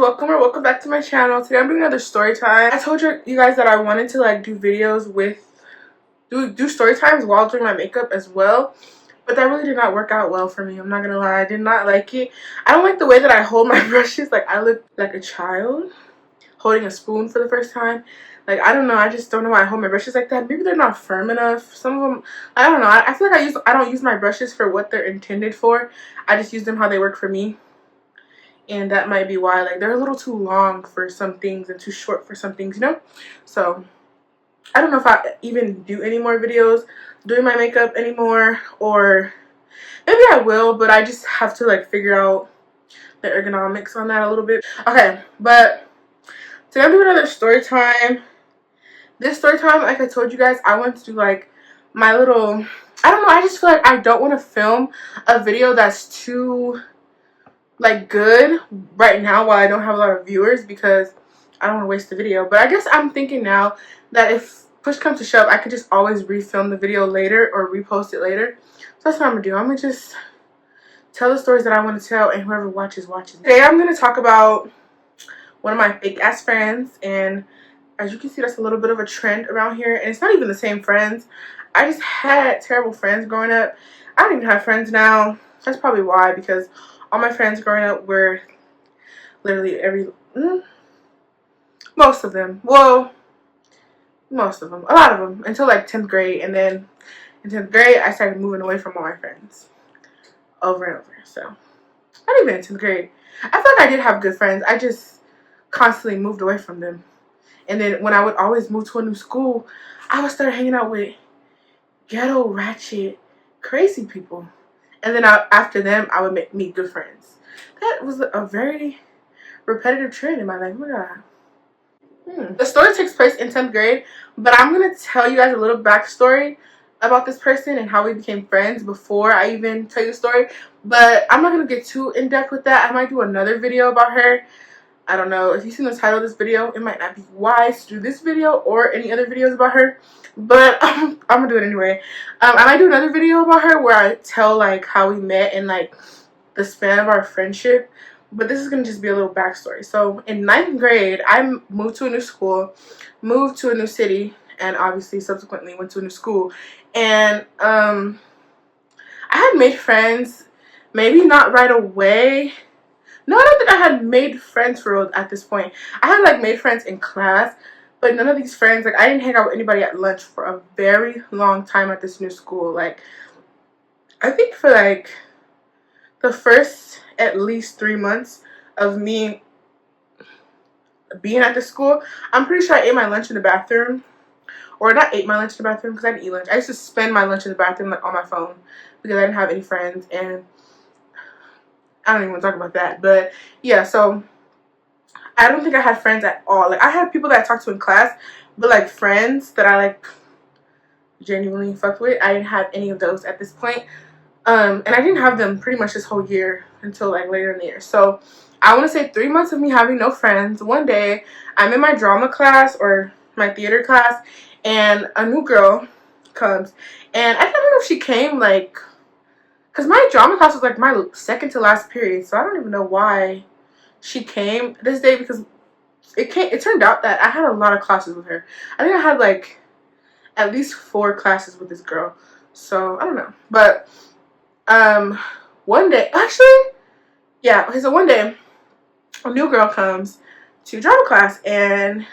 welcome back to my channel. Today I'm doing another story time. I told you guys that I wanted to like do videos with do story times while doing my makeup as well, but that really did not work out well for me. I'm not gonna lie, I did not like it. I don't like the way that I hold my brushes. Like, I look like a child holding a spoon for the first time. Like, I don't know, I just don't know why I hold my brushes like that. Maybe they're not firm enough. Some of them, I don't know. I feel like I don't use my brushes for what they're intended for. I just use them how they work for me. And that might be why, like, they're a little too long for some things and too short for some things, you know? So I don't know if I even do any more videos doing my makeup anymore, or maybe I will, but I just have to like figure out the ergonomics on that a little bit. Okay, but today I'm doing another story time. This story time, like I told you guys, I want to do like my little, I don't know, I just feel like I don't want to film a video that's too like good right now while I don't have a lot of viewers, because I don't want to waste the video. But I guess I'm thinking now that if push comes to shove, I could just always refilm the video later or repost it later. So that's what I'm gonna do. I'm gonna just tell the stories that I want to tell, and whoever watches. Today I'm gonna talk about one of my fake ass friends, and as you can see, that's a little bit of a trend around here, and it's not even the same friends. I just had terrible friends growing up. I don't even have friends now. That's probably why, because all my friends growing up were literally most of them. Well, most of them. A lot of them. Until like 10th grade. And then in 10th grade, I started moving away from all my friends. Over and over. So, not even in 10th grade. I feel like I did have good friends. I just constantly moved away from them. And then when I would always move to a new school, I would start hanging out with ghetto, ratchet, crazy people. And then after them, I would meet good friends. That was a very repetitive trend in my life. Oh my God. The story takes place in 10th grade, but I'm going to tell you guys a little backstory about this person and how we became friends before I even tell you the story. But I'm not going to get too in-depth with that. I might do another video about her. I don't know. If you've seen the title of this video, it might not be wise to do this video or any other videos about her. But I'm going to do it anyway. I might do another video about her where I tell like how we met and like the span of our friendship. But this is going to just be a little backstory. So in 9th grade, I moved to a new school, moved to a new city, and obviously subsequently went to a new school. And I had made friends, maybe not right away. No, I don't think I had made friends for real at this point. I had like made friends in class, but none of these friends, like I didn't hang out with anybody at lunch for a very long time at this new school. Like, I think for like the first at least 3 months of me being at the school, I'm pretty sure I ate my lunch in the bathroom. Or not ate my lunch in the bathroom, because I didn't eat lunch. I used to spend my lunch in the bathroom like on my phone because I didn't have any friends, and I don't even want to talk about that. But yeah, so I don't think I had friends at all. Like, I had people that I talked to in class, but like friends that I like genuinely fucked with, I didn't have any of those at this point. And I didn't have them pretty much this whole year until like later in the year. So I want to say 3 months of me having no friends. One day I'm in my drama class or my theater class, and a new girl comes, and I don't know if she came like, because my drama class was like my second to last period, so I don't even know why she came this day, because it turned out that I had a lot of classes with her. I think I had like at least 4 classes with this girl, so I don't know. But one day, actually, yeah, okay, so one day a new girl comes to drama class, and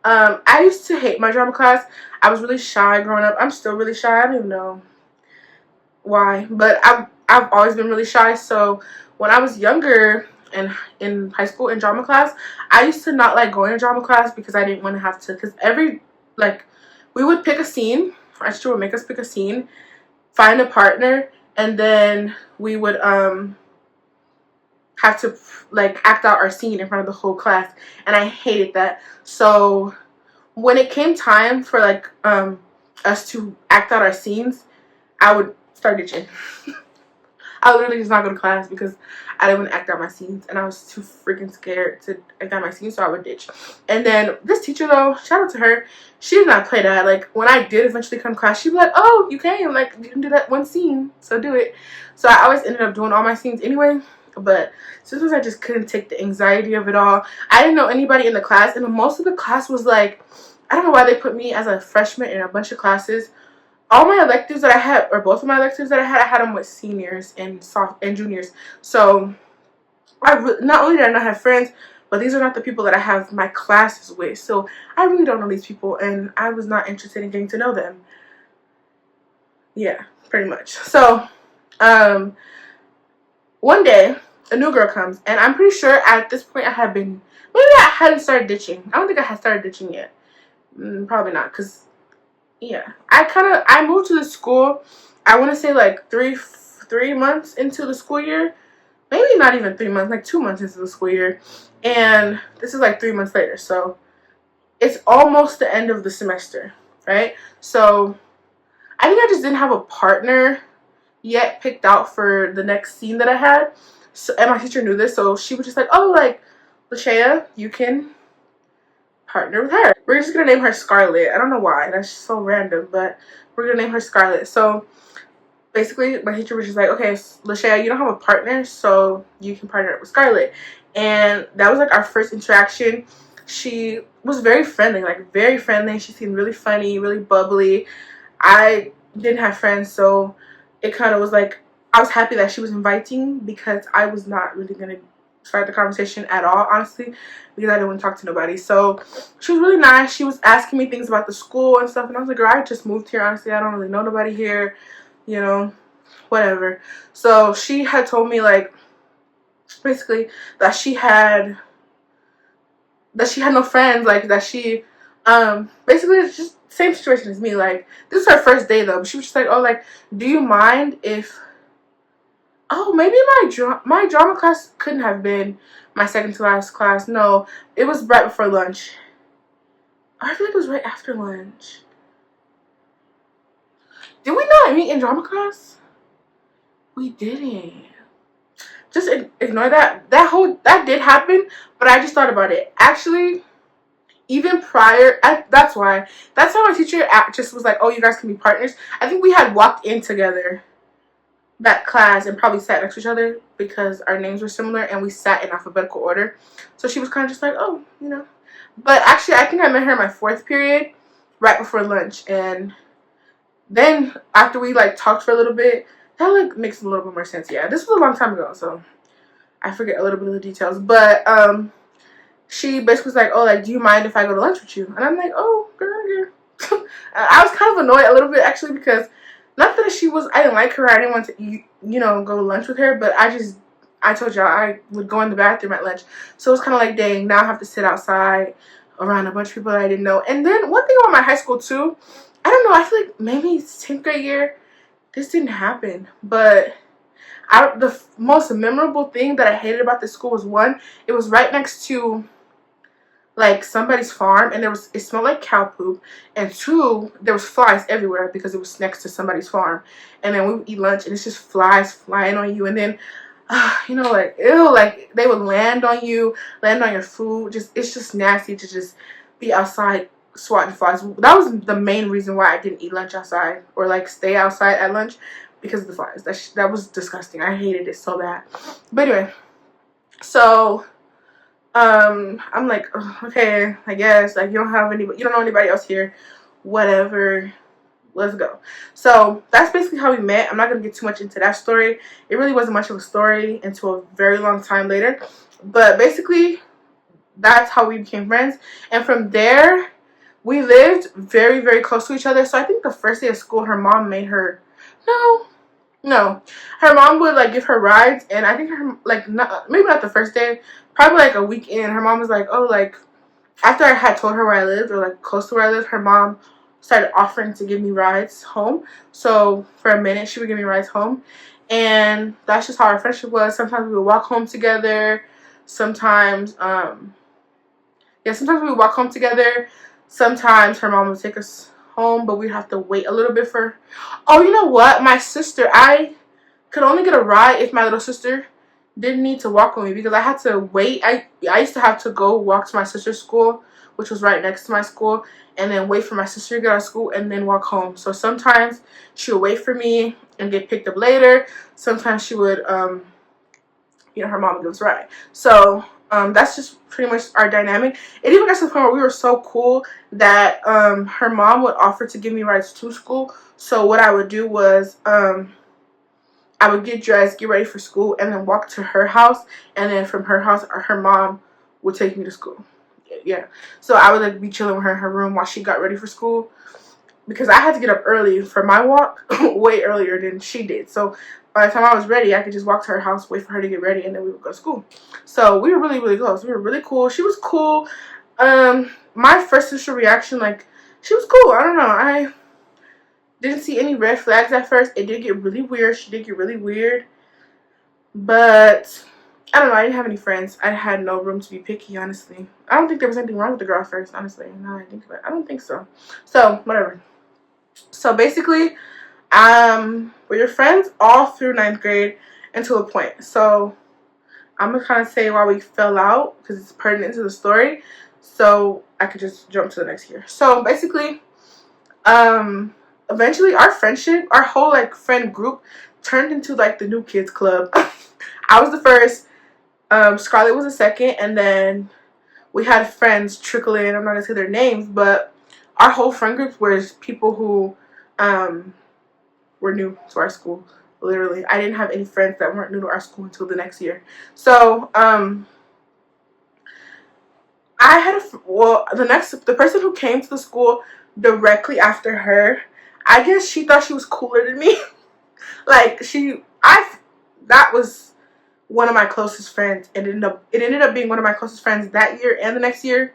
I used to hate my drama class. I was really shy growing up. I'm still really shy. I don't even know why, but I've always been really shy. So when I was younger and in high school in drama class, I used to not like going to drama class because I didn't want to have to, because we would pick a scene. Our teacher would make us pick a scene, find a partner, and then we would have to like act out our scene in front of the whole class, and I hated that. So when it came time for like us to act out our scenes, I would start ditching. I would literally just not go to class because I didn't want to act out my scenes, and I was too freaking scared to act out my scenes, so I would ditch. And then this teacher, though, shout out to her, she did not play that. Like, when I did eventually come to class, she'd be like, oh, you came, like, you can do that one scene, so do it. So I always ended up doing all my scenes anyway, But sometimes I just couldn't take the anxiety of it all. I didn't know anybody in the class, and most of the class was like, I don't know why they put me as a freshman in a bunch of classes. All my electives that I had, or both of my electives that I had them with seniors and juniors. So not only did I not have friends, but these are not the people that I have my classes with. So I really don't know these people, and I was not interested in getting to know them. Yeah, pretty much. So one day a new girl comes, and I'm pretty sure at this point maybe I hadn't started ditching. I don't think I had started ditching yet. Probably not, because yeah, I moved to the school, I want to say like three months into the school year. Maybe not even 3 months, like 2 months into the school year. And this is like 3 months later. So it's almost the end of the semester, right? So I think I just didn't have a partner yet picked out for the next scene that I had. So, and my teacher knew this, so she was just like, oh, like, Lashea, you can partner with her. We're just gonna name her Scarlett. I don't know why, that's just so random, but we're gonna name her Scarlett. So basically my teacher was just like, okay, Lashea, you don't have a partner, so you can partner up with Scarlett. And that was like our first interaction. She was very friendly, like very friendly. She seemed really funny, really bubbly. I didn't have friends, so it kind of was like, I was happy that she was inviting, because I was not really going to start the conversation at all, honestly, because I didn't want to talk to nobody. So she was really nice. She was asking me things about the school and stuff, and I was like, girl, I just moved here, honestly. I don't really know nobody here, you know, whatever. So she had told me, like, basically that she had no friends, like that she basically it's just same situation as me. Like, this is her first day though, but she was just like, oh, like, do you mind if, oh, maybe my drama class couldn't have been my second to last class. No, it was right before lunch. I feel like it was right after lunch. Did we not meet in drama class? We didn't. Just ignore that. That did happen, but I just thought about it. Actually, even prior, that's why my teacher just was like, oh, you guys can be partners. I think we had walked in together that class and probably sat next to each other because our names were similar and we sat in alphabetical order. So she was kind of just like, oh, you know. But actually, I think I met her in my 4th period, right before lunch. And then after we like talked for a little bit, that like makes a little bit more sense. Yeah, this was a long time ago, so I forget a little bit of the details. But she basically was like, oh, like, do you mind if I go to lunch with you? And I'm like, oh, girl. I was kind of annoyed a little bit, actually, because not that I didn't like her, I didn't want to, you know, go to lunch with her, but I told y'all I would go in the bathroom at lunch. So it was kind of like, dang, now I have to sit outside around a bunch of people that I didn't know. And then one thing about my high school, too, I don't know, I feel like maybe 10th grade year, this didn't happen, but the most memorable thing that I hated about this school was, one, it was right next to like somebody's farm, and it smelled like cow poop, and 2, there was flies everywhere because it was next to somebody's farm. And then we would eat lunch and it's just flies flying on you, and then you know, like, ew, like they would land on you, land on your food. It's just nasty to just be outside swatting flies. That was the main reason why I didn't eat lunch outside or like stay outside at lunch, because of the flies. That was disgusting. I hated it so bad. But anyway, so I'm like, oh, okay, I guess, like, you don't know anybody else here, whatever, let's go. So that's basically how we met. I'm not gonna get too much into that story. It really wasn't much of a story until a very long time later, but basically that's how we became friends. And from there, we lived very, very close to each other. So I think the first day of school, her mom made her, no, her mom would like give her rides, and I think her, like, maybe not the first day, probably like a week in, her mom was like, oh, like, after I had told her where I lived, or like close to where I lived, her mom started offering to give me rides home. So for a minute, she would give me rides home, and that's just how our friendship was. Sometimes we would walk home together. Sometimes sometimes we would walk home together. Sometimes her mom would take us home, but we'd have to wait a little bit for. Oh, you know what? My sister, I could only get a ride if my little sister didn't need to walk with me, because I had to wait. I used to have to go walk to my sister's school, which was right next to my school, and then wait for my sister to get out of school and then walk home. So sometimes she would wait for me and get picked up later. Sometimes she would her mom would give us a ride. So that's just pretty much our dynamic. It even got to the point where we were so cool that her mom would offer to give me rides to school. So what I would do was I would get dressed, get ready for school, and then walk to her house. And then from her house, her mom would take me to school. Yeah. So I would like be chilling with her in her room while she got ready for school, because I had to get up early for my walk, way earlier than she did. So by the time I was ready, I could just walk to her house, wait for her to get ready, and then we would go to school. So we were really, really close. We were really cool. She was cool. My first initial reaction, like, she was cool. I don't know. I didn't see any red flags at first. It did get really weird. She did get really weird. But I don't know. I didn't have any friends. I had no room to be picky, honestly. I don't think there was anything wrong with the girl at first, honestly. Now I think about it, I don't think so. So, whatever. So, basically, we were friends all through 9th grade until a point. So, I'm going to kind of say why we fell out, because it's pertinent to the story. So, I could just jump to the next year. So, basically, eventually our friendship, our whole like friend group turned into like the new kids club. I was the first, Scarlett was the second, and then we had friends trickle in. I'm not gonna say their names, but our whole friend group was people who were new to our school. Literally, I didn't have any friends that weren't new to our school until the next year. So I had the person who came to the school directly after her, I guess she thought she was cooler than me. Like, that was one of my closest friends. It ended up being one of my closest friends that year and the next year.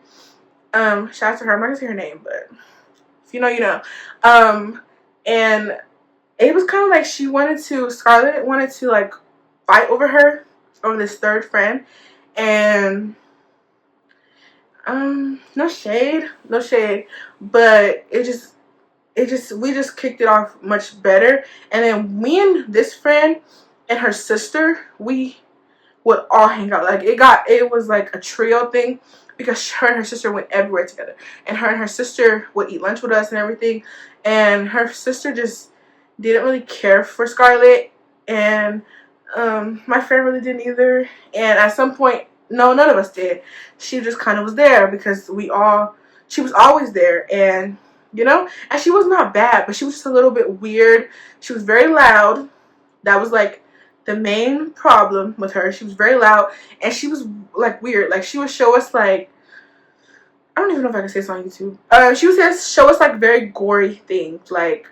Shout out to her. I'm not gonna say her name, but if you know, you know. And it was kind of like Scarlett wanted to like fight over this third friend, and no shade, but we just kicked it off much better. And then me and this friend and her sister, we would all hang out. Like, it was like a trio thing, because her and her sister went everywhere together, and her sister would eat lunch with us and everything. And her sister just didn't really care for Scarlett, and my friend really didn't either. And at some point, no, none of us did. She just kind of was there because she was always there, and and she was not bad, but she was just a little bit weird. She was very loud. That was like the main problem with her. She was very loud, and she was like weird. Like, she would show us like, I don't even know if I can say this on YouTube. She would show us like very gory things, like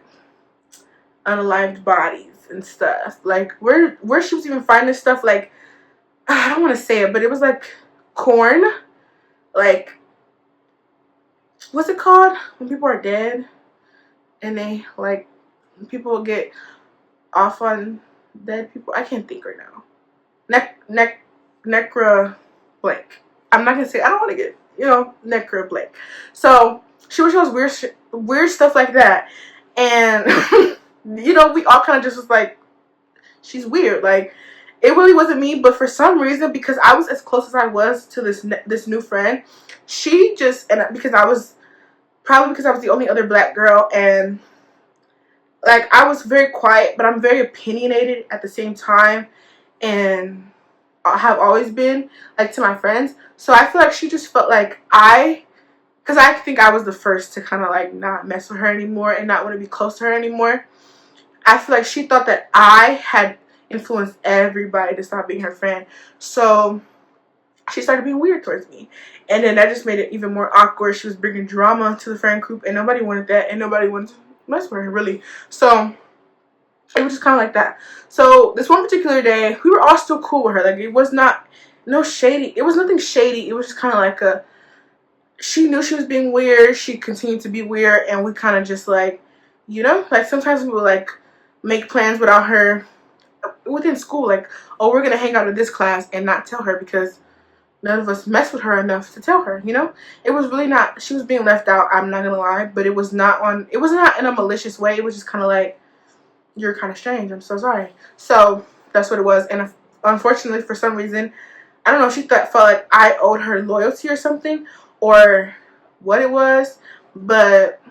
unalived bodies and stuff. Like, where she was even finding stuff, like, I don't want to say it, but it was like corn. Like, what's it called when people are dead and they like people get off on dead people? I can't think right now. Necra blank. I'm not gonna say. I don't want to get necra blank. So she would show us weird stuff like that, and we all kind of just was like, she's weird. Like, it really wasn't me, but for some reason, because I was as close as I was to this new friend, because I was the only other black girl, and like, I was very quiet, but I'm very opinionated at the same time, and I have always been, like, to my friends. So I feel like she just felt like because I think I was the first to kind of like not mess with her anymore and not want to be close to her anymore. I feel like she thought that I had influenced everybody to stop being her friend. So she started being weird towards me, and then that just made it even more awkward. She was bringing drama to the friend group, and nobody wanted that, and nobody wanted to mess with her, really. So it was just kind of like that. So this one particular day, we were all still cool with her. Like, it was no shady. It was nothing shady. It was just kind of like she knew she was being weird. She continued to be weird, and we kind of just like, like, sometimes we would like make plans without her within school. Like, oh, we're gonna hang out in this class and not tell her because none of us messed with her enough to tell her. It was really not. She was being left out. I'm not gonna lie, but it was not in a malicious way. It was just kind of like, you're kind of strange. I'm so sorry. So that's what it was. And unfortunately, for some reason, I don't know, she felt like I owed her loyalty or something, or what it was, but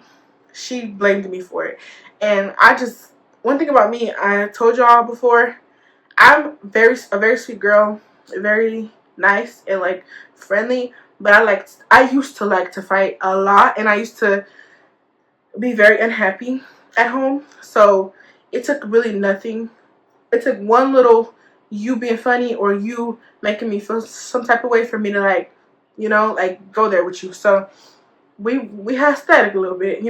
she blamed me for it. And one thing about me, I told y'all before, I'm a very sweet girl, very nice and like friendly, but I used to like to fight a lot, and I used to be very unhappy at home. So it took really nothing. It took one little you being funny or you making me feel some type of way for me to like, like go there with you. So we had static a little bit,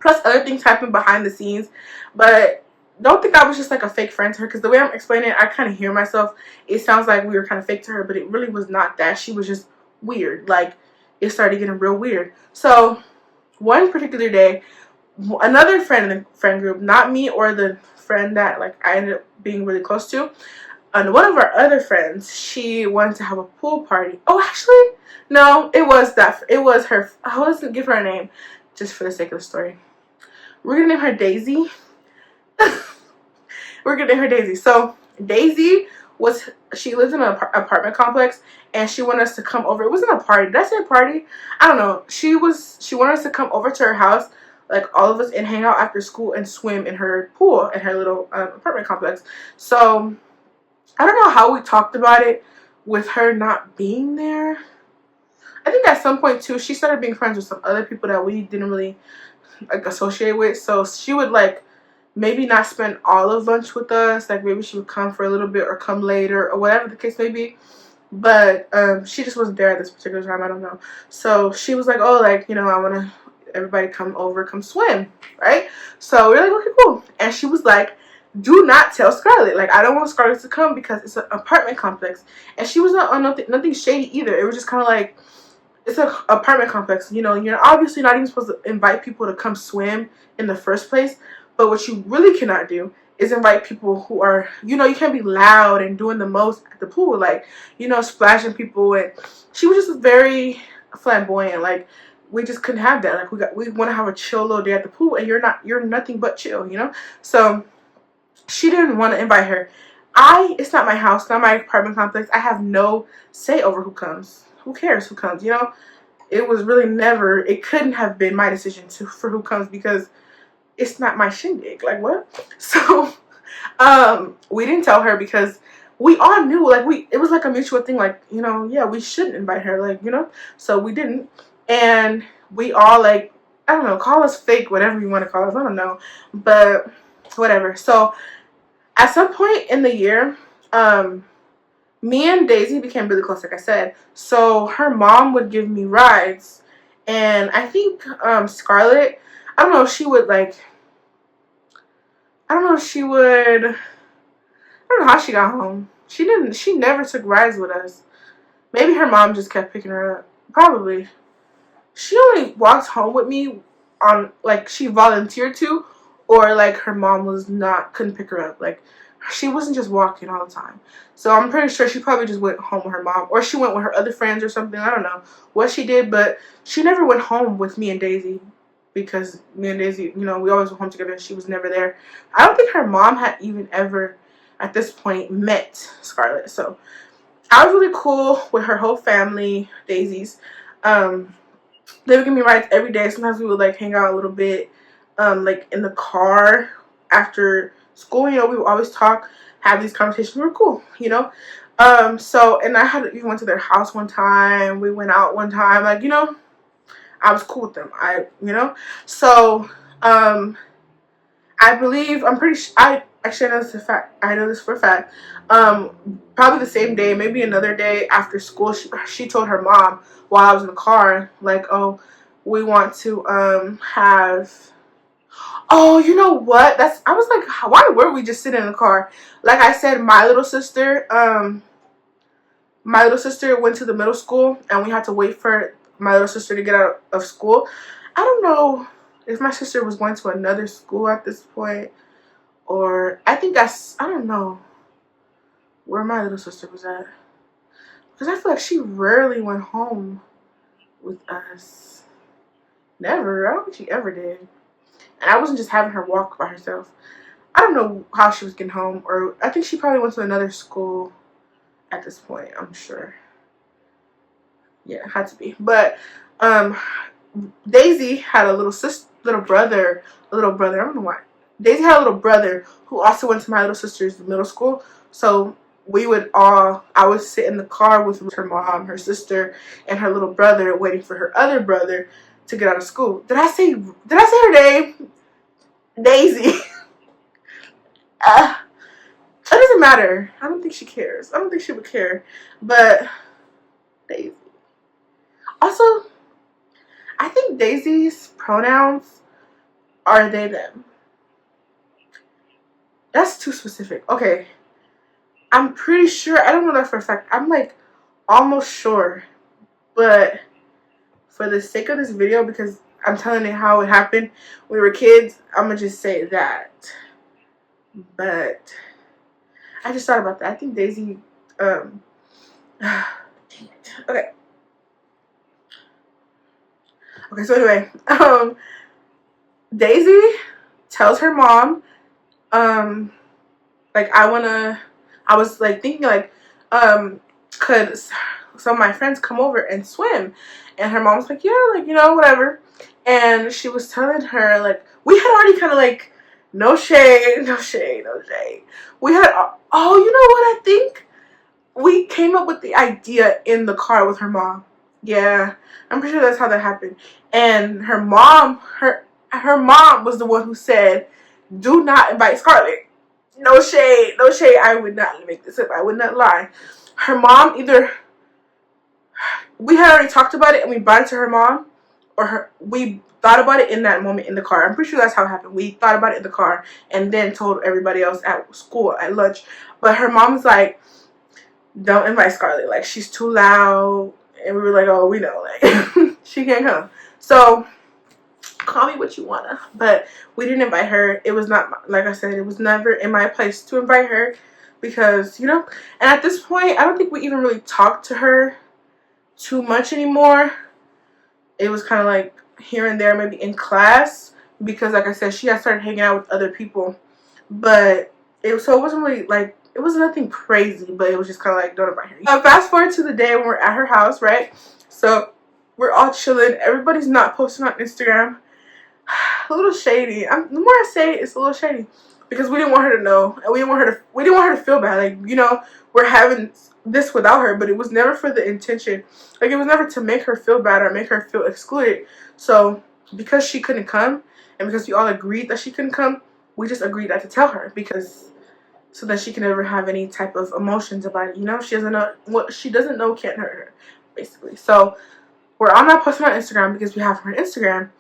Plus other things happened behind the scenes, but don't think I was just like a fake friend to her, because the way I'm explaining it, I kind of hear myself. It sounds like we were kind of fake to her, but it really was not that. She was just weird. Like, it started getting real weird. So one particular day, another friend in the friend group, not me or the friend that like I ended up being really close to, and one of our other friends, she wanted to have a pool party. Oh, actually, no, it was her. I wasn't give her a name just for the sake of the story. We're gonna name her Daisy. We're gonna name her Daisy. So Daisy she lives in an apartment complex, and she wanted us to come over. It wasn't a party. Did I say a party? I don't know. She wanted us to come over to her house, like all of us, and hang out after school and swim in her pool in her little apartment complex. So I don't know how we talked about it with her not being there. I think at some point too, she started being friends with some other people that we didn't really like associate with. So she would like maybe not spend all of lunch with us. Like maybe she would come for a little bit or come later or whatever the case may be. But she just wasn't there at this particular time. I don't know. So she was like, oh, like, I want to everybody come over, come swim, right? So we're like, okay, cool. And she was like, do not tell Scarlett. Like, I don't want Scarlett to come because it's an apartment complex. And she was not on nothing shady either. It was just kind of like, it's an apartment complex. You're obviously not even supposed to invite people to come swim in the first place. But what you really cannot do is invite people who are, you can't be loud and doing the most at the pool, like, splashing people. And she was just very flamboyant. Like, we just couldn't have that. Like, we want to have a chill little day at the pool, and you're nothing but chill, So she didn't want to invite her. It's not my house, not my apartment complex. I have no say over who comes. Who cares who comes, It was really never, it couldn't have been my decision for who comes, because it's not my shindig. Like, what? So we didn't tell her because we all knew, like, it was like a mutual thing, like, yeah, we shouldn't invite her, like, so we didn't. And we all, like, I don't know, call us fake, whatever you want to call us, I don't know, but whatever. So at some point in the year, me and Daisy became really close, like I said. So her mom would give me rides, and I think Scarlett, I don't know if she would like, I don't know if she would, I don't know how she got home. She never took rides with us. Maybe her mom just kept picking her up. Probably. She only walked home with me on, like, she volunteered to, or like her mom couldn't pick her up. Like, she wasn't just walking all the time. So I'm pretty sure she probably just went home with her mom, or she went with her other friends or something. I don't know what she did, but she never went home with me and Daisy, because me and Daisy, we always went home together, and she was never there. I don't think her mom had even ever, at this point, met Scarlett. So I was really cool with her whole family, Daisy's. They would give me rides every day. Sometimes we would like hang out a little bit, like in the car after school. We would always talk, have these conversations. We were cool, So, and we went to their house one time. We went out one time. Like, I was cool with them. So, I believe, I'm pretty sure, actually, I know this for a fact. I know this for a fact. Probably the same day, maybe another day after school, she told her mom while I was in the car, like, oh, we want to have. Oh, you know what? I was like, why were we just sitting in the car? Like I said, my little sister went to the middle school, and we had to wait for my little sister to get out of school. I don't know if my sister was going to another school at this point, or I don't know where my little sister was at, because I feel like she rarely went home with us. Never. I don't think she ever did. And I wasn't just having her walk by herself. I don't know how she was getting home, or I think she probably went to another school at this point, I'm sure. Yeah, it had to be. But Daisy had a little brother. I don't know why. Daisy had a little brother who also went to my little sister's middle school. So I would sit in the car with her mom, her sister, and her little brother, waiting for her other brother to get out of school. Did I say her name? Daisy. It doesn't matter. I don't think she cares. I don't think she would care. But Daisy. Also, I think Daisy's pronouns are they, them. That's too specific. Okay. I'm pretty sure. I don't know that for a fact. I'm like almost sure. But for the sake of this video, because I'm telling you how it happened when we were kids, I'm going to just say that. But I just thought about that. I think Daisy, dang it. Okay. Okay, so anyway, Daisy tells her mom, like, I was like thinking like, could some of my friends come over and swim? And her mom was like, yeah, like, you know, whatever. And she was telling her, like, we had already kind of like, no shade, no shade, no shade. We had, oh, you know what I think? We came up with the idea in the car with her mom. Yeah, I'm pretty sure that's how that happened. And her mom was the one who said, do not invite Scarlett. No shade, no shade. I would not make this up. I would not lie. Her mom either, we had already talked about it and we brought it to her mom, or we thought about it in that moment in the car. I'm pretty sure that's how it happened. We thought about it in the car and then told everybody else at school at lunch. But her mom's like, don't invite Scarlett. Like, she's too loud. And we were like, oh, we know. Like, she can't come. So, call me what you wanna. But we didn't invite her. It was not, like I said, it was never in my place to invite her. Because, you know. And at this point, I don't think we even really talked to her too much anymore. It was kind of like here and there, maybe in class. Because, like I said, she had started hanging out with other people. But, it wasn't really, like, it was nothing crazy, but it was just kind of like, don't invite her. Fast forward to the day when we're at her house, right? So, we're all chilling. Everybody's not posting on Instagram. A little shady. The more I say it, it's a little shady. Because we didn't want her to know. And we didn't want her to feel bad. Like, you know, we're having this without her. But it was never for the intention. Like, it was never to make her feel bad or make her feel excluded. So, because she couldn't come, and because we all agreed that she couldn't come, we just agreed not to tell her. Because so that she can never have any type of emotions about it, you know? She doesn't know what she doesn't know can't hurt her, basically. So we're all not posting on Instagram because we have her Instagram.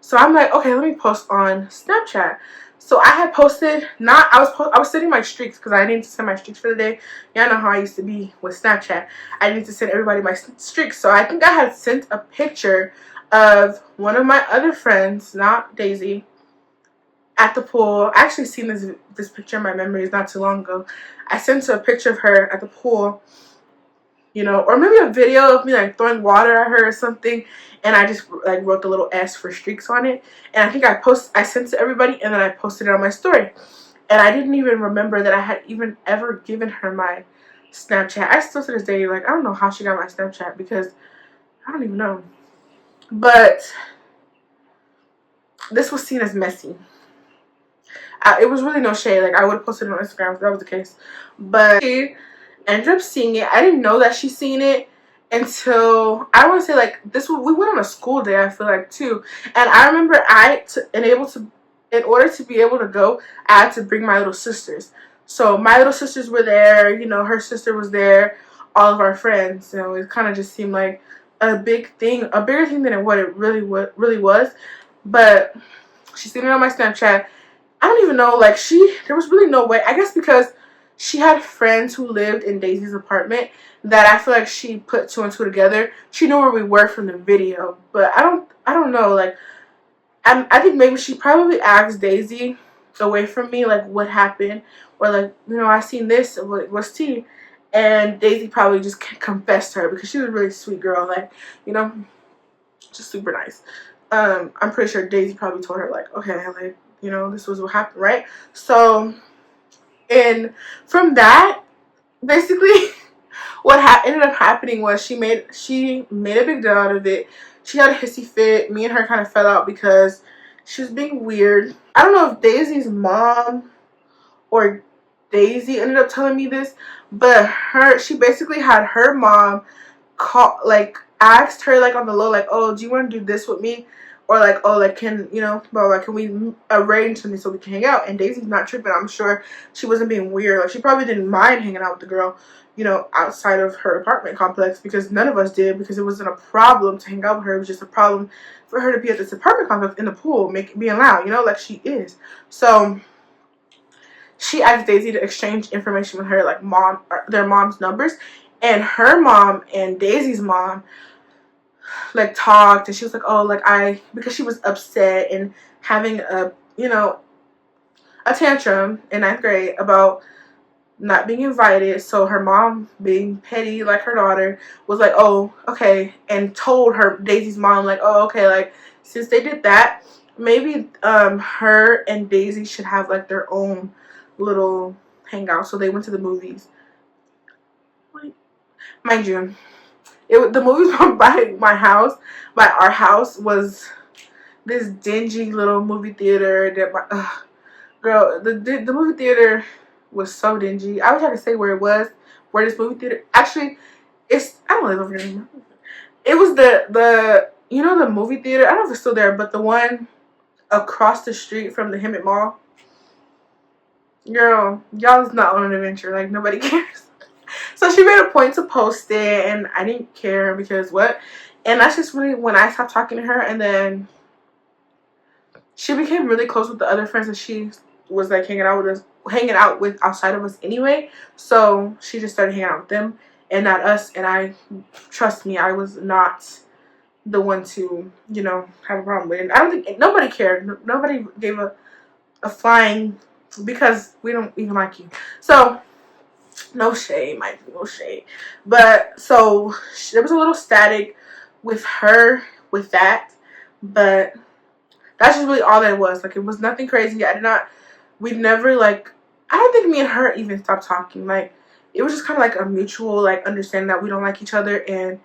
So I'm like, okay, let me post on Snapchat. So I had posted, I was sending my streaks because I needed to send my streaks for the day. Y'all know how I used to be with Snapchat. I needed to send everybody my streaks. So I think I had sent a picture of one of my other friends, not Daisy, at the pool. I actually seen this picture in my memories not too long ago. I sent a picture of her at the pool, you know, or maybe a video of me like throwing water at her or something, and I just like wrote the little S for streaks on it. And I think I sent it to everybody, and then I posted it on my story. And I didn't even remember that I had even ever given her my Snapchat. I still to this day, like, I don't know how she got my Snapchat because I don't even know. But this was seen as messy. It was really no shade. Like, I would have posted it on Instagram if that was the case. But she ended up seeing it. I didn't know that she seen it until, I want to say, like, we went on a school day, I feel like, too. And I remember in order to be able to go, I had to bring my little sisters. So my little sisters were there. You know, her sister was there. All of our friends. You know, it kind of just seemed like a bigger thing than what it really was. But she seen it on my Snapchat. I don't even know, like, there was really no way. I guess because she had friends who lived in Daisy's apartment that I feel like she put two and two together. She knew where we were from the video, but I don't know, like, I think maybe she probably asked Daisy away from me, like, what happened, or like, you know, I seen this, what's tea, and Daisy probably just confessed to her because she was a really sweet girl, like, you know, just super nice. I'm pretty sure Daisy probably told her, like, okay, like, you know, this was what happened, right? So, and from that, basically, what ended up happening was she made a big deal out of it. She had a hissy fit. Me and her kind of fell out because She was being weird. I don't know if Daisy's mom or Daisy ended up telling me this, but she basically had her mom call, like, asked her, like, on the low, like, oh, do you want to do this with me, or like, oh, like, can, you know, bro, like, can we arrange something so we can hang out? And Daisy's not tripping. I'm sure she wasn't being weird. Like, she probably didn't mind hanging out with the girl, you know, outside of her apartment complex, because none of us did, because it wasn't a problem to hang out with her. It was just a problem for her to be at this apartment complex in the pool, being loud, you know, like she is. So she asked Daisy to exchange information with her, like their mom's numbers, and her mom and Daisy's mom like talked, and she was like, oh, like, because she was upset and having a, you know, a tantrum in 9th grade about not being invited. So her mom, being petty like her daughter, was like, oh, okay, and told her, Daisy's mom, like, oh, okay, like, since they did that, maybe her and Daisy should have like their own little hangout. So they went to the movies. Mind you, the movies by our house, was this dingy little movie theater that girl, the movie theater was so dingy. I wish I could say where it was, where this movie theater actually, I don't live over here anymore. It was the you know, the movie theater, I don't know if it's still there, but the one across the street from the Hemet Mall. Girl, y'all is not on an adventure. Like, nobody cares. So she made a point to post it, and I didn't care because what? And that's just really when I stopped talking to her, and then she became really close with the other friends that she was like hanging out with outside of us anyway. So she just started hanging out with them and not us. And trust me, I was not the one to, you know, have a problem with it. I don't think nobody cared. Nobody gave a flying, because we don't even like you. So no shade, Mike, no shade. But so there was a little static with her with that, but that's just really all that it was. Like, it was nothing crazy. We'd never, like, I don't think me and her even stopped talking. Like, it was just kind of like a mutual, like, understanding that we don't like each other, and,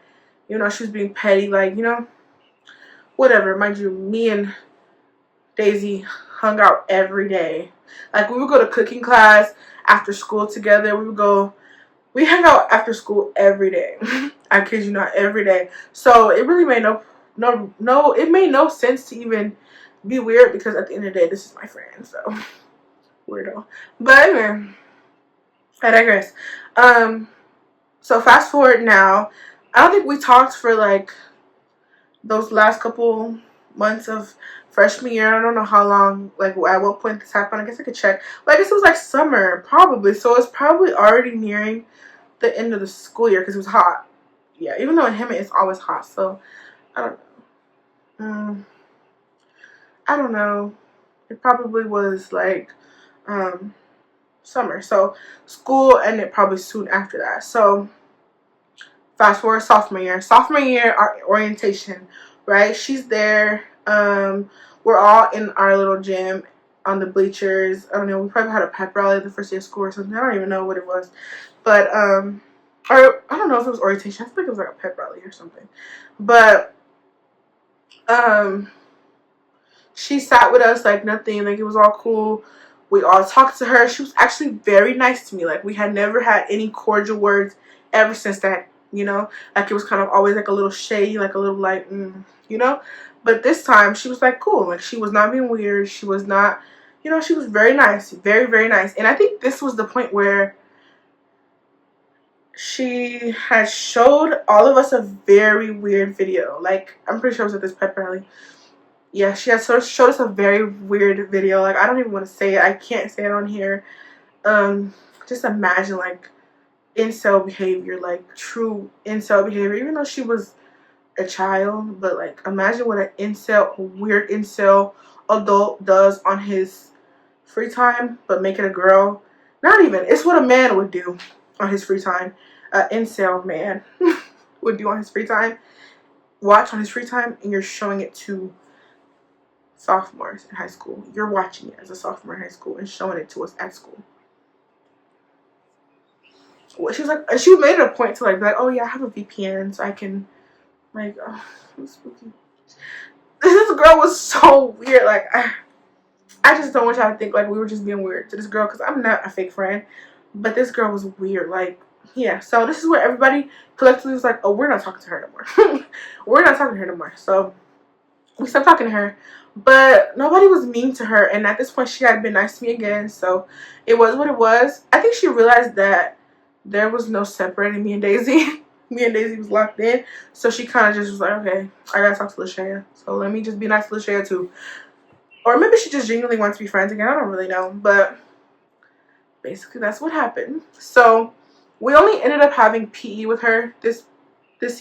you know, she was being petty, like, you know, whatever. Mind you, me and Daisy hung out every day. Like, we would go to cooking class after school together. We hung out after school every day. I kid you not, every day. So it really made it made no sense to even be weird, because at the end of the day, this is my friend. So weirdo. But anyway, I digress. So fast forward now. I don't think we talked for like those last couple months of freshman year. I don't know how long, like at what point this happened. I guess I could check. But I guess it was like summer, probably. So it's probably already nearing the end of the school year, because it was hot. Yeah, even though in Hemet it's always hot. So I don't know. I don't know. It probably was like summer. So school ended probably soon after that. So fast forward sophomore year. Sophomore year, our orientation, right? She's there. We're all in our little gym on the bleachers. I don't know. We probably had a pep rally the first day of school or something. I don't even know what it was. But or I don't know if it was orientation. I think it was like a pep rally or something. But she sat with us like nothing. Like, it was all cool. We all talked to her. She was actually very nice to me. Like, we had never had any cordial words ever since that, you know. Like, it was kind of always like a little shady, like a little like, you know. But this time, she was like cool. Like, she was not being weird. She was not, you know, she was very nice. Very, very nice. And I think this was the point where she had showed all of us a very weird video. Like, I'm pretty sure it was at this pep rally. Yeah, she had sort of showed us a very weird video. Like, I don't even want to say it. I can't say it on here. Just imagine, like, incel behavior, like, true incel behavior. Even though she was a child, but, like, imagine what a weird incel adult does on his free time, but make it a girl. Not even. It's what a man would do on his free time. Incel man would do on his free time. Watch on his free time, and you're showing it to sophomores in high school. You're watching it as a sophomore in high school and showing it to us at school. Well, she was like, she made it a point to like, oh yeah, I have a VPN, so I can, like, oh, spooky. this girl was so weird. Like, I just don't want y'all to think like we were just being weird to this girl, because I'm not a fake friend. But this girl was weird. Like, yeah. So this is where everybody collectively was like, oh, we're not talking to her no more. We're not talking to her no more. So we stopped talking to her. But nobody was mean to her. And at this point, she had been nice to me again. So it was what it was. I think she realized that there was no separating me and Daisy. Me and Daisy was locked in. So she kind of just was like, okay, I gotta talk to LaShaea. So let me just be nice to LaShaea too. Or maybe she just genuinely wants to be friends again. I don't really know. But basically that's what happened. So we only ended up having PE with her this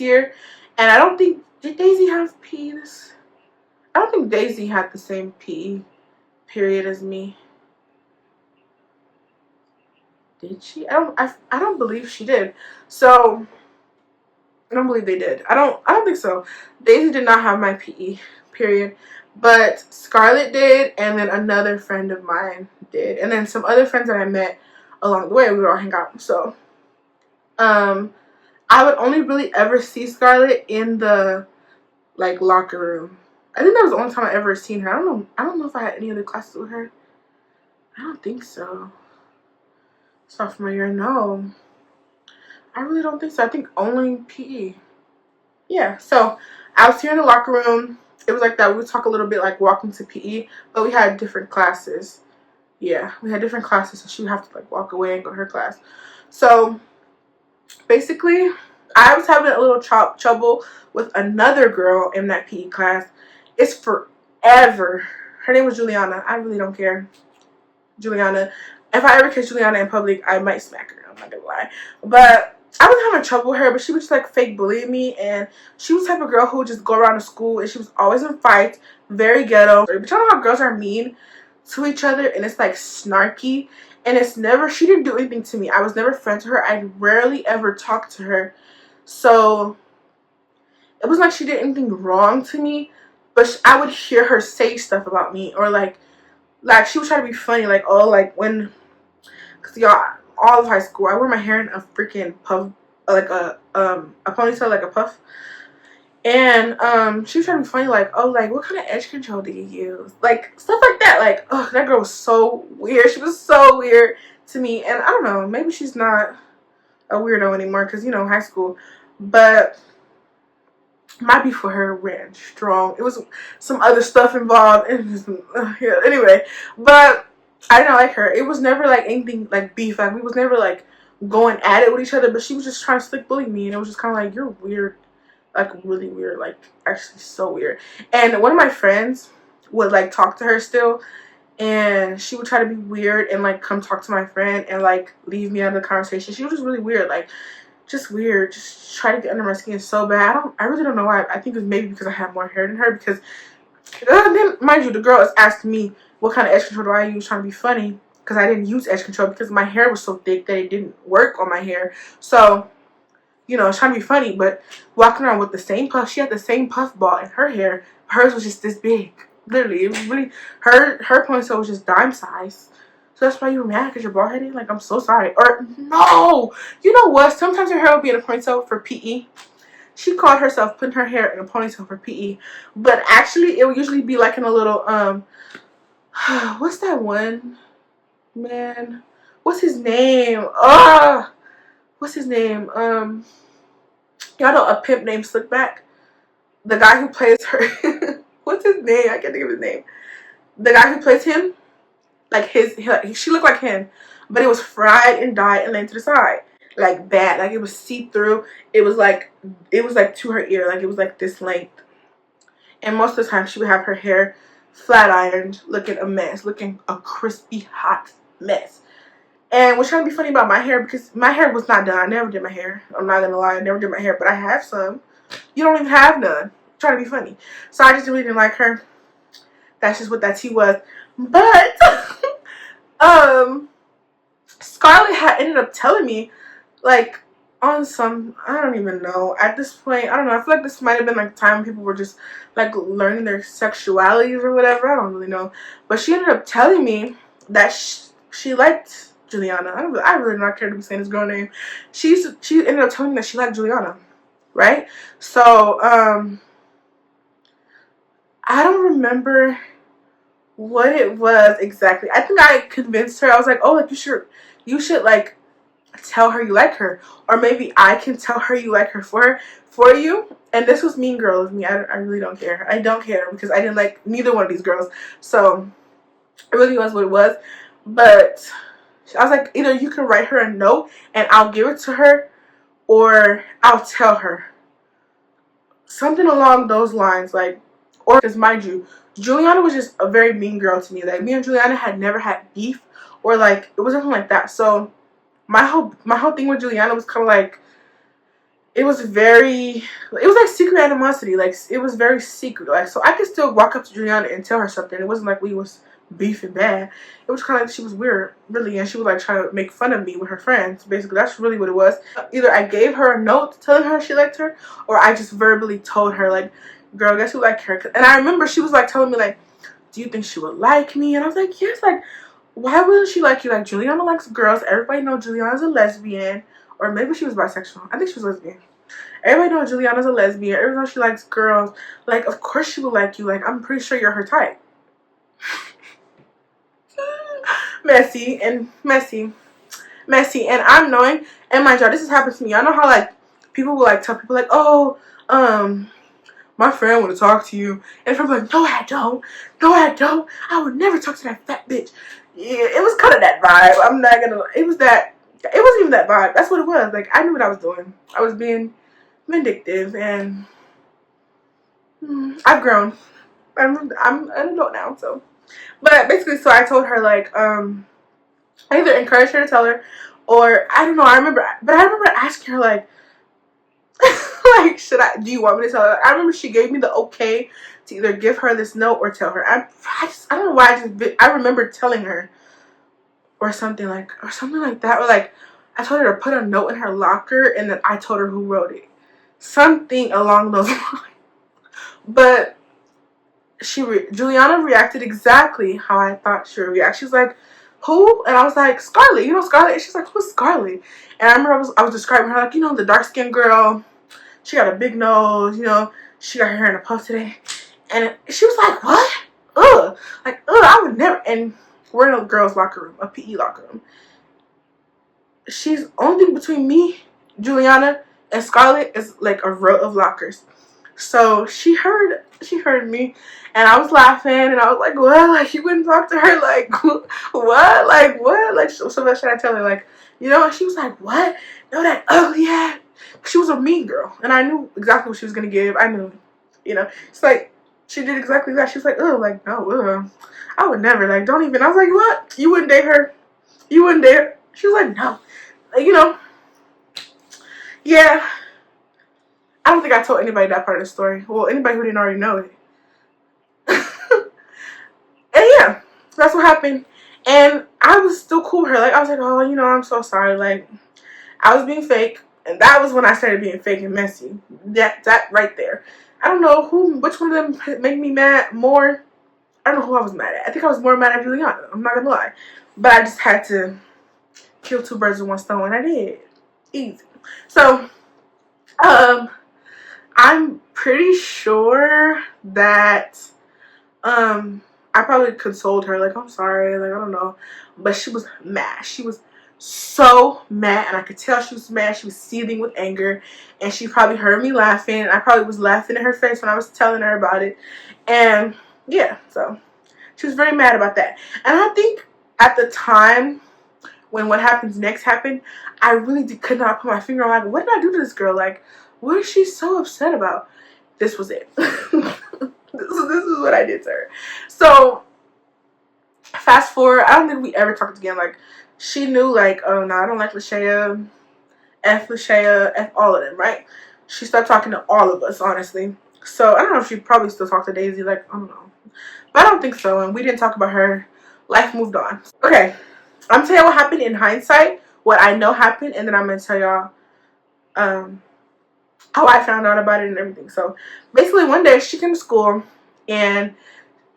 year. And I don't think, did Daisy have PE this? I don't think Daisy had the same PE period as me. Did she? I don't believe she did. So I don't believe they did. I don't think so. Daisy did not have my PE period, but Scarlett did, and then another friend of mine did, and then some other friends that I met along the way. We would all hang out. So I would only really ever see Scarlett in the like locker room. I think that was the only time I ever seen her. I don't know if I had any other classes with her. I don't think so. Sophomore year, no. I really don't think so. I think only PE. Yeah, so I was here in the locker room. It was like that. We would talk a little bit like walking to PE, but we had different classes. Yeah, we had different classes, so she would have to like walk away and go to her class. So basically, I was having a little trouble with another girl in that PE class. It's forever. Her name was Juliana. I really don't care. Juliana. If I ever catch Juliana in public, I might smack her. I'm not gonna lie. But I was having trouble with her, but she was just like fake bullying me, and she was the type of girl who would just go around to school, and she was always in fights, very ghetto. But y'all know how girls are mean to each other, and it's like snarky, and it's never, she didn't do anything to me. I was never friends with her. I rarely ever talked to her. So it was like she did anything wrong to me, but I would hear her say stuff about me, or like she would try to be funny, like, oh, like when, cause y'all, all of high school, I wear my hair in a freaking puff, like a ponytail, like a puff. And she was trying to be funny, like, oh, like, what kind of edge control do you use? Like, stuff like that. Like, oh, that girl was so weird. She was so weird to me. And I don't know, maybe she's not a weirdo anymore, because, you know, high school. But my beef for her ran strong. It was some other stuff involved. And just, yeah, anyway. But I didn't like her. It was never like anything like beef. Like, we was never like going at it with each other. But she was just trying to slick bully me. And it was just kind of like, you're weird. Like, really weird. Like, actually so weird. And one of my friends would like talk to her still. And she would try to be weird and like come talk to my friend and like leave me out of the conversation. She was just really weird. Like, just weird. Just try to get under my skin so bad. I really don't know why. I think it was maybe because I have more hair than her. Because then, mind you, the girl is asking me what kind of edge control do I use, trying to be funny, because I didn't use edge control because my hair was so thick that it didn't work on my hair. So, you know, trying to be funny, but walking around with the same puff. She had the same puff ball in her hair. Hers was just this big. Literally, it was really, her ponytail was just dime size. So that's why you were mad because you're bald headed? Like, I'm so sorry. Or, no! You know what? Sometimes her hair would be in a ponytail for PE. She called herself putting her hair in a ponytail for PE. But actually, it would usually be like in a little, what's that one? Man. What's his name? What's his name? Y'all know a pimp named Slickback? The guy who plays her. What's his name? I can't think of his name. The guy who plays him. Like she looked like him, but it was fried and dyed and laid to the side, like bad. Like, it was see through. It was like to her ear. Like, it was like this length. And most of the time, she would have her hair flat ironed, looking a mess, looking a crispy hot mess. And was trying to be funny about my hair because my hair was not done. I never did my hair. I'm not gonna lie, I never did my hair, but I have some. You don't even have none. Trying to be funny. So I just really didn't like her. That's just what that tea was. But Scarlett had ended up telling me, like, on some, I don't even know, at this point, I don't know, I feel like this might have been like the time people were just like learning their sexualities or whatever. I don't really know, but she ended up telling me that she liked Juliana. I really not care to be saying this girl name. She ended up telling me that she liked Juliana, right? So I don't remember what it was exactly. I think I convinced her. I was like, oh, like you should like tell her you like her, or maybe I can tell her you like her for you. And this was Mean Girl of me. I really don't care. I don't care because I didn't like neither one of these girls. So it really was what it was. But I was like, either you can write her a note and I'll give it to her, or I'll tell her something along those lines. Like, or because mind you, Juliana was just a very mean girl to me. Like, me and Juliana had never had beef, or like it was nothing like that. So my whole thing with Juliana was kind of like, it was like secret animosity. Like, it was very secret. Like, so I could still walk up to Juliana and tell her something. It wasn't like we was beefing bad. It was kind of like she was weird, really, and she was like trying to make fun of me with her friends. Basically, that's really what it was. Either I gave her a note telling her she liked her, or I just verbally told her, like, girl, guess who liked her? And I remember she was like telling me, like, do you think she would like me? And I was like, yes. Like, why wouldn't she like you? Like, Juliana likes girls. Everybody knows Juliana's a lesbian. Or maybe she was bisexual. I think she was lesbian. Everybody knows Juliana's a lesbian. Everybody knows she likes girls. Like, of course she would like you. Like, I'm pretty sure you're her type. Messy. And I'm knowing. And mind y'all, this has happened to me. Y'all know how, like, people will, like, tell people, like, oh, my friend want to talk to you. And friend like, no, I don't. No, I don't. I would never talk to that fat bitch. Yeah, it was kind of that vibe. I'm not gonna. It wasn't even that vibe. That's what it was. Like, I knew what I was doing. I was being vindictive, and I've grown. I'm an adult now, so. But basically, so I told her, like, I either encouraged her to tell her, or I don't know. I remember asking her, like, like, do you want me to tell her? I remember she gave me the okay to either give her this note or tell her. I don't know why I remember telling her, or something like that, or like I told her to put a note in her locker, and then I told her who wrote it, something along those lines. But Juliana reacted exactly how I thought she would react. She's like, who? And I was like, Scarlett. You know Scarlett? And she's like, who's Scarlett? And I remember I was describing her, like, you know, the dark skinned girl. She got a big nose, you know, she got her hair in a puff today. And she was like, what? Ugh. Like, ugh, I would never. And we're in a girls' locker room, a PE locker room. She's only thing between me, Juliana, and Scarlett is like a row of lockers. So she heard me, and I was laughing, and I was like, what? Like, you wouldn't talk to her? Like, what? Like, what? Like, so what should I tell her? Like, you know? And she was like, what? No, that ugly ass. She was a mean girl, and I knew exactly what she was gonna give. I knew, you know. It's like, she did exactly that. She was like, oh, like, no, I would never. Like, don't even. I was like, what? You wouldn't date her? You wouldn't date her? She was like, no. Like, you know. Yeah. I don't think I told anybody that part of the story. Well, anybody who didn't already know it. And yeah, that's what happened. And I was still cool with her. Like, I was like, oh, you know, I'm so sorry. Like, I was being fake. And that was when I started being fake and messy. That right there. I don't know which one of them made me mad more. I don't know who I was mad at. I think I was more mad at Juliana. I'm not gonna lie. But I just had to kill two birds with one stone, and I did. Easy. So, I'm pretty sure that I probably consoled her, like, I'm sorry, like, I don't know. But she was mad. She was so mad, and I could tell she was mad. She was seething with anger, and she probably heard me laughing, and I probably was laughing in her face when I was telling her about it. And yeah, so she was very mad about that. And I think at the time when what happens next happened, I really could not put my finger on, like, what did I do to this girl? Like, what is she so upset about? This was it. This is what I did to her. So, fast forward, I don't think we ever talked again. Like, she knew, like, oh, no, I don't like LaShaea, F all of them, right? She stopped talking to all of us, honestly. So, I don't know if she probably still talked to Daisy, like, I don't know. But I don't think so, and we didn't talk about her. Life moved on. Okay, I'm telling you what happened in hindsight, what I know happened, and then I'm going to tell y'all how I found out about it and everything. So, basically, one day, she came to school, and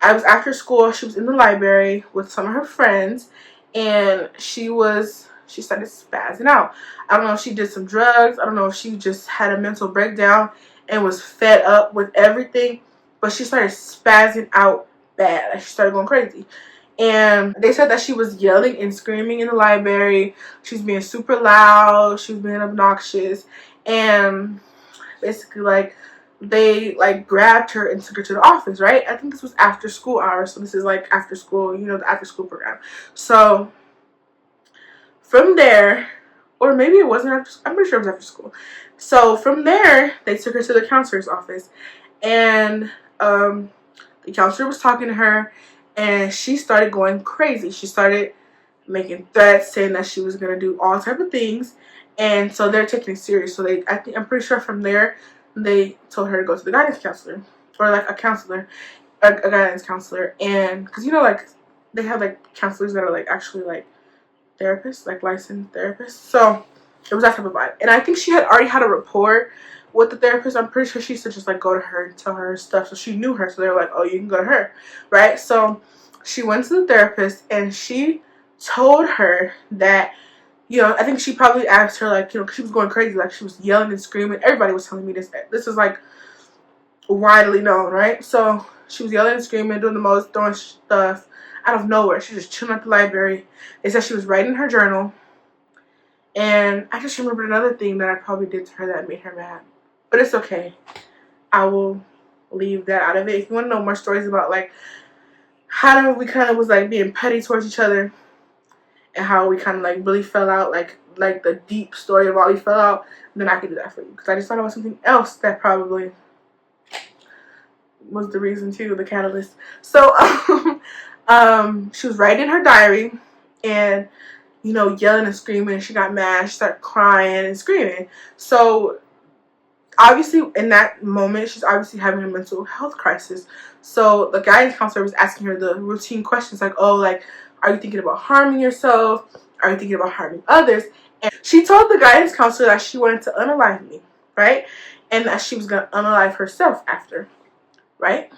I was after school. She was in the library with some of her friends, and she started spazzing out. I don't know if she did some drugs. I don't know if she just had a mental breakdown and was fed up with everything. but she started spazzing out bad. Like, she started going crazy. And they said that she was yelling and screaming in the library. She was being super loud. She was being obnoxious. And basically, like, they, like, grabbed her and took her to the office, right? I think this was after school hours. So this is, like, after school, you know, the after school program. So from there, or maybe it wasn't after, I'm pretty sure it was after school. So from there, they took her to the counselor's office. And the counselor was talking to her, and she started going crazy. She started making threats, saying that she was gonna do all type of things, and so they're taking it serious. So I'm pretty sure from there, they told her to go to the guidance counselor, or like a counselor, a guidance counselor, and because you know, like, they have like counselors that are like actually like therapists, like licensed therapists. So it was that type of vibe, and I think she had already had a rapport with the therapist. I'm pretty sure she used to just like go to her and tell her stuff, so she knew her. So they were like, oh, you can go to her, right? So she went to the therapist, and she told her that, you know, I think she probably asked her, like, you know, 'cause she was going crazy, like she was yelling and screaming. Everybody was telling me this. This is like widely known, right? So she was yelling and screaming, doing the most, throwing stuff out of nowhere. She was just chilling at the library. They said she was writing her journal. And I just remembered another thing that I probably did to her that made her mad. But it's okay. I will leave that out of it. If you want to know more stories about, like, how we kind of was, like, being petty towards each other, and how we kind of, like, really fell out, like the deep story of why we fell out, then I can do that for you. Because I just thought about something else that probably was the reason, too, the catalyst. So, she was writing her diary, and, you know, yelling and screaming, and she got mad. She started crying and screaming. So obviously in that moment, she's obviously having a mental health crisis. So the guidance counselor was asking her the routine questions, like, oh, like, are you thinking about harming yourself? Are you thinking about harming others? And she told the guidance counselor that she wanted to unalive me, right? And that she was going to unalive herself after, right?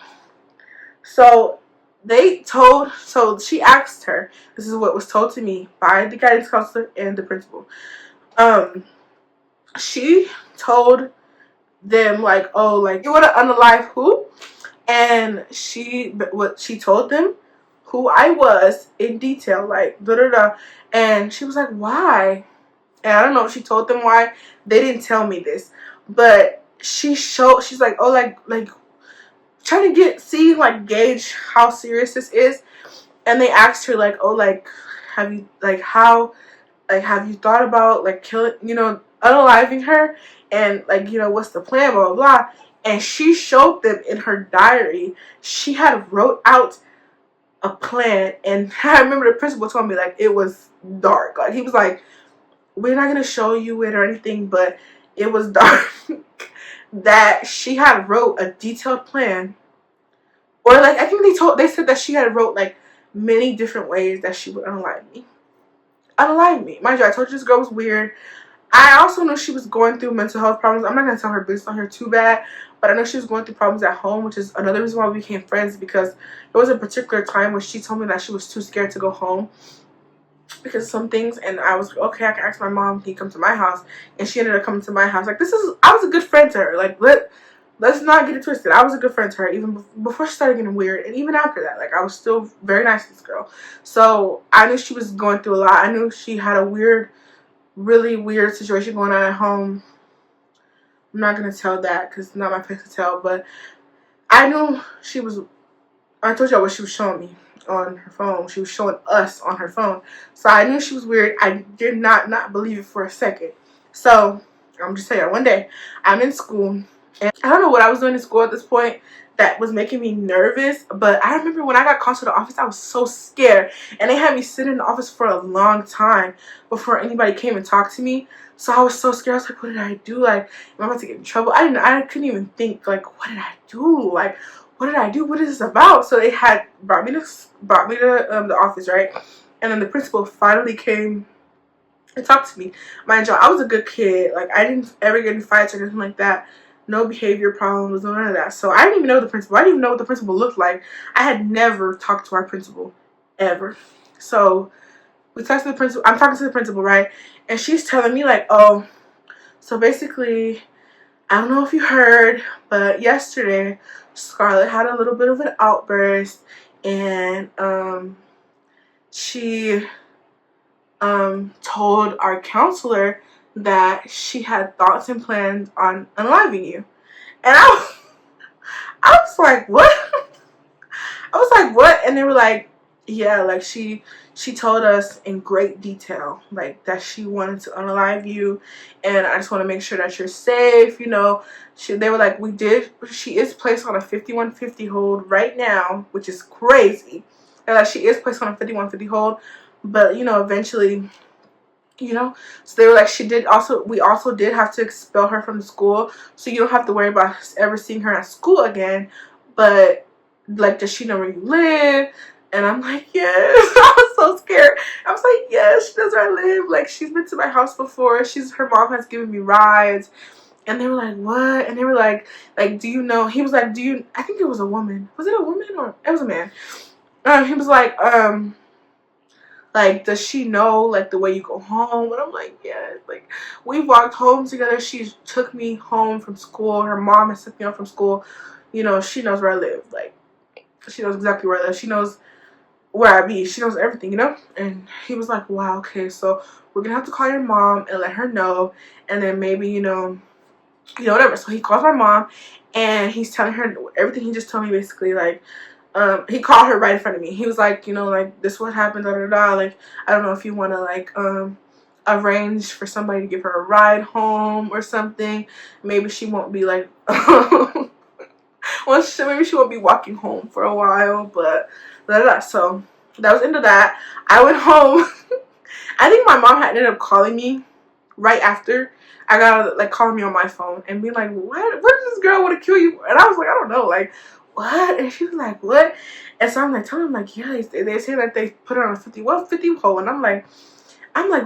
So she asked her, this is what was told to me by the guidance counselor and the principal. She told them, like, oh, like, you want to unalive who? And she told them who I was in detail, like, da da da. And she was like, why? And I don't know if she told them why. They didn't tell me this, but she's like, oh, like trying to gauge how serious this is. And they asked her, like, oh, like, have you thought about, like, killing, you know, unaliving her, and, like, you know, what's the plan, blah blah blah. And she showed them in her diary. She had wrote out a plan, and I remember the principal told me, like, it was dark. Like, he was like, we're not gonna show you it or anything, but it was dark. That she had wrote a detailed plan, or, like, I think they said that she had wrote, like, many different ways that she would unalive me. Unalive me. Mind you, I told you this girl was weird. I also know she was going through mental health problems. I'm not going to tell her business on here too bad, but I know she was going through problems at home, which is another reason why we became friends, because there was a particular time when she told me that she was too scared to go home because of some things, and I was, okay, I can ask my mom, can you come to my house? And she ended up coming to my house. Like, I was a good friend to her. Like, let's not get it twisted. I was a good friend to her even before she started getting weird, and even after that. Like, I was still very nice to this girl. So I knew she was going through a lot. I knew she had a really weird situation going on at home. I'm not going to tell that because it's not my place to tell, but I knew I told y'all what she was showing me on her phone. She was showing us on her phone. So I knew she was weird. I did not believe it for a second. So I'm just telling you, one day I'm in school, and I don't know what I was doing in school at this point that was making me nervous, but I remember when I got called to the office, I was so scared, and they had me sit in the office for a long time before anybody came and talked to me. So I was so scared. I was like, what did I do? Like, am I about to get in trouble? I couldn't even think, like, what did I do? Like, what did I do? What is this about? So they had brought me to the office, right? And then the principal finally came and talked to me. Mind you, I was a good kid. Like, I didn't ever get in fights or anything like that. No behavior problems, none of that. So I didn't even know the principal. I didn't even know what the principal looked like. I had never talked to our principal, ever. So we talked to the principal. I'm talking to the principal, right? And she's telling me, like, oh, so basically, I don't know if you heard, but yesterday Scarlett had a little bit of an outburst, and she told our counselor that she had thoughts and plans on unaliving you. And I was like, what? I was like, what? And they were like, yeah, like she told us in great detail, like that she wanted to unalive you, and I just want to make sure that you're safe. You know, they were like, she is placed on a 5150 hold right now, which is crazy. And like, she is placed on a 5150 hold, but you know, eventually, you know, so they were like, we also did have to expel her from the school, so you don't have to worry about ever seeing her at school again. But like, does she know where you live? And I'm like, yes. I was so scared. I was like, yes, she knows where I live. Like, she's been to my house before. Her mom has given me rides. And they were like, what? And they were like, do you know? He was like, I think it was a woman. Was it a woman or it was a man? He was like, does she know, like, the way you go home? And I'm like, yeah. Like, we walked home together. She took me home from school. Her mom has took me home from school. You know, she knows where I live. Like, she knows exactly where I live. She knows where I be. She knows everything, you know? And he was like, wow, okay, so we're going to have to call your mom and let her know. And then maybe, you know, whatever. So he calls my mom, and he's telling her everything he just told me, basically, like, he called her right in front of me. He was like, you know, like, this is what happened, da da da. Like, I don't know if you want to, like, arrange for somebody to give her a ride home or something. Maybe she won't be like, maybe she won't be walking home for a while, but da da da. So that was into that. I went home. I think my mom had ended up calling me right after. I got like calling me on my phone and being like, what does this girl want to kill you? And I was like, I don't know, like, what? And she was like, what? And so I'm like telling them, like, yeah, they say that they put her on a 50 hole. And I'm like,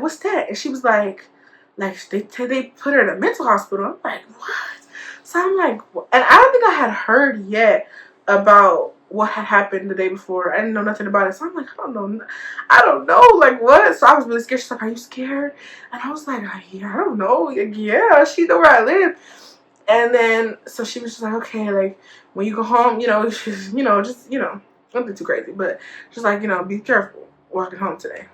what's that? And she was like they put her in a mental hospital. I'm like, what? So I'm like, and I don't think I had heard yet about what had happened the day before. I didn't know nothing about it. So I'm like, I don't know, like, what? So I was really scared. She's like, are you scared? And I was like, yeah, I don't know. Like, yeah, she know where I live. And then, so she was just like, okay, like, when you go home, you know, she's, you know, just, you know, nothing too crazy. But she's like, you know, be careful walking home today.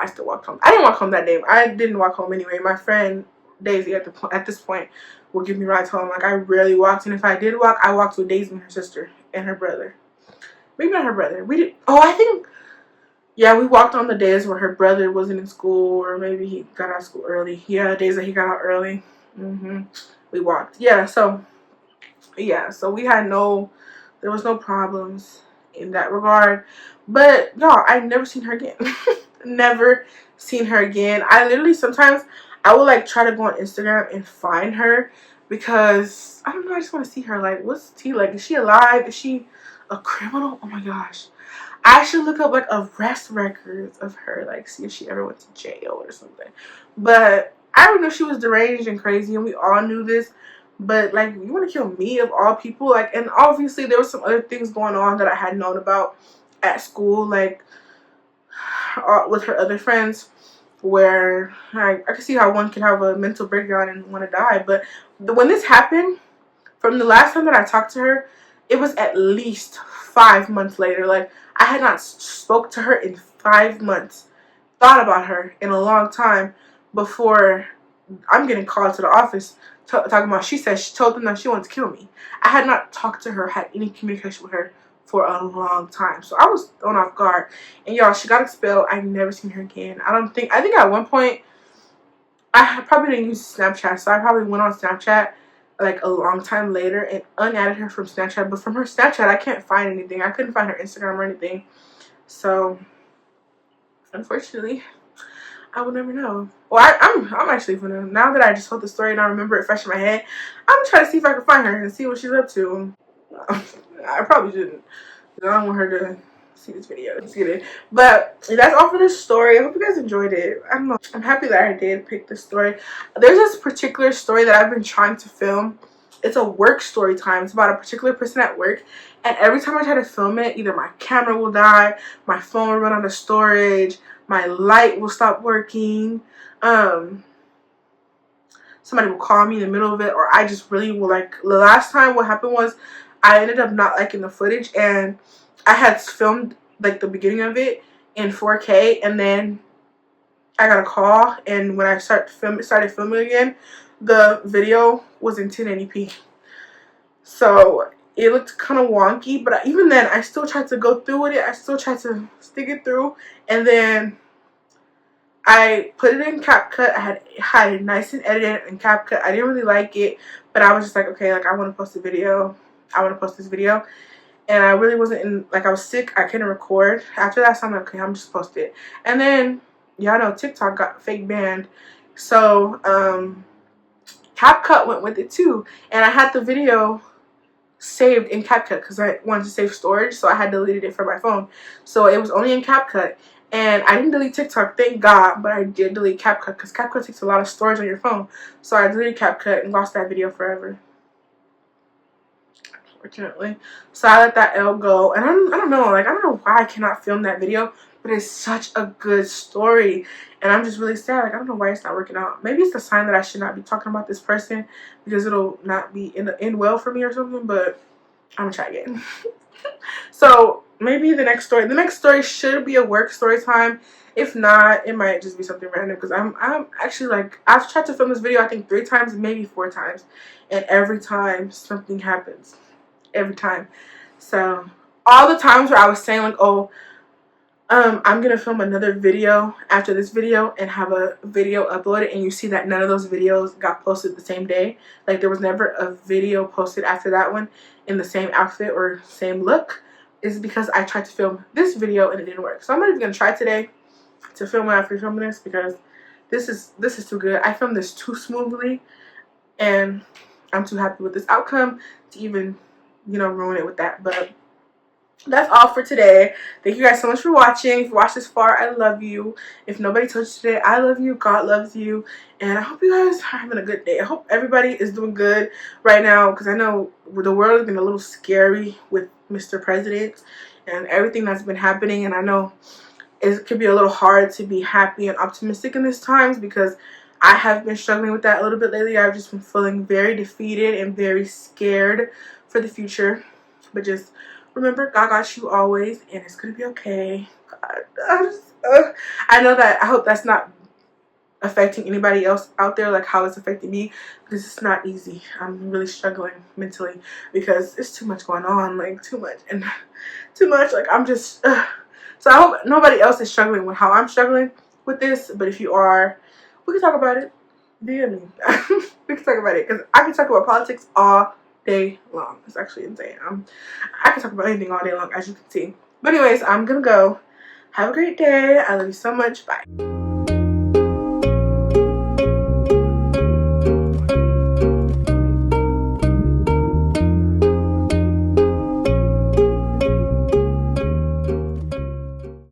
I still walked home. I didn't walk home that day. I didn't walk home anyway. My friend Daisy at this point would give me rides home. Like, I rarely walked, and if I did walk, I walked with Daisy and her sister and her brother. Maybe not her brother. We did. Oh, I think. Yeah, we walked on the days where her brother wasn't in school, or maybe he got out of school early. Yeah, the days that he got out early. We walked. Yeah. So we had there was no problems in that regard. But y'all, I never seen her again. Never seen her again. I literally sometimes I would like try to go on Instagram and find her, because I don't know, I just want to see her. Like, what's the tea? Like, is she alive? Is she a criminal? Oh my gosh, I should look up like arrest records of her, like, see if she ever went to jail or something. But I don't know, she was deranged and crazy, and we all knew this. But like, you want to kill me of all people? Like, and obviously there was some other things going on that I had known about at school, like with her other friends, where I could see how one could have a mental breakdown and want to die. But when this happened, from the last time that I talked to her, it was at least 5 months later. Like, I had not spoke to her in 5 months, thought about her in a long time, before I'm getting called to the office talking about, she told them that she wanted to kill me. I had not talked to her, had any communication with her for a long time. So I was thrown off guard. And y'all, she got expelled. I've never seen her again. I think at one point, I probably didn't use Snapchat, so I probably went on Snapchat like a long time later and unadded her from Snapchat. But from her Snapchat, I can't find anything. I couldn't find her Instagram or anything. So, unfortunately, I will never know. Well, I'm actually gonna, now that I just told the story and I remember it fresh in my head, I'm trying to see if I can find her and see what she's up to. I probably shouldn't, because I don't want her to see this video. Just kidding. But that's all for this story. I hope you guys enjoyed it. I don't know. I'm happy that I did pick this story. There's this particular story that I've been trying to film. It's a work story time. It's about a particular person at work. And every time I try to film it, either my camera will die, my phone will run out of storage, my light will stop working. somebody will call me in the middle of it, or I just really will like. The last time what happened was I ended up not liking the footage, and I had filmed like the beginning of it in 4K, and then I got a call, and when I started filming again, the video was in 1080p. So it looked kind of wonky, but even then I still tried to go through with it. I still tried to stick it through, and then I put it in CapCut. I had it nice and edited in CapCut. I didn't really like it, but I was just like, okay, like I want to post a video. I want to post this video. And I really wasn't in, like I was sick. I couldn't record. After that, so I'm like, okay, I'm just post it. And then, y'all know TikTok got fake banned. So, CapCut went with it too. And I had the video saved in CapCut because I wanted to save storage. So I had deleted it from my phone. So it was only in CapCut. And I didn't delete TikTok, thank God, but I did delete CapCut because CapCut takes a lot of storage on your phone. So I deleted CapCut and lost that video forever, unfortunately. So I let that L go. And I don't know, like, I don't know why I cannot film that video, but it's such a good story. And I'm just really sad. Like, I don't know why it's not working out. Maybe it's the sign that I should not be talking about this person because it'll not be end well for me or something, but I'm gonna try again. So maybe the next story should be a work story time. If not, it might just be something random because I'm actually like, I've tried to film this video I think 3 times, maybe 4 times, and every time something happens. Every time. So all the times where I was saying like, oh, I'm gonna film another video after this video and have a video uploaded, and you see that none of those videos got posted the same day. Like there was never a video posted after that one in the same outfit or same look, is because I tried to film this video and it didn't work. So I'm not even gonna try today to film after filming this because this is too good. I filmed this too smoothly, and I'm too happy with this outcome to even, you know, ruin it with that. But that's all for today. Thank you guys so much for watching. If you watched this far, I love you. If nobody told you today, I love you. God loves you. And I hope you guys are having a good day. I hope everybody is doing good right now, because I know the world has been a little scary with Mr. President and everything that's been happening. And I know it could be a little hard to be happy and optimistic in these times, because I have been struggling with that a little bit lately. I've just been feeling very defeated and very scared for the future. But just remember, God got you always, and it's gonna be okay. God, I know that. I hope that's not affecting anybody else out there like how it's affecting me, because it's not easy. I'm really struggling mentally because it's too much going on, like too much, and too much. Like I'm just. So I hope nobody else is struggling with how I'm struggling with this. But if you are, we can talk about it. DM me. We can talk about it, because I can talk about politics all day long. It's actually insane. I can talk about anything all day long, as you can see. But anyways, I'm gonna go. Have a great day. I love you so much. Bye.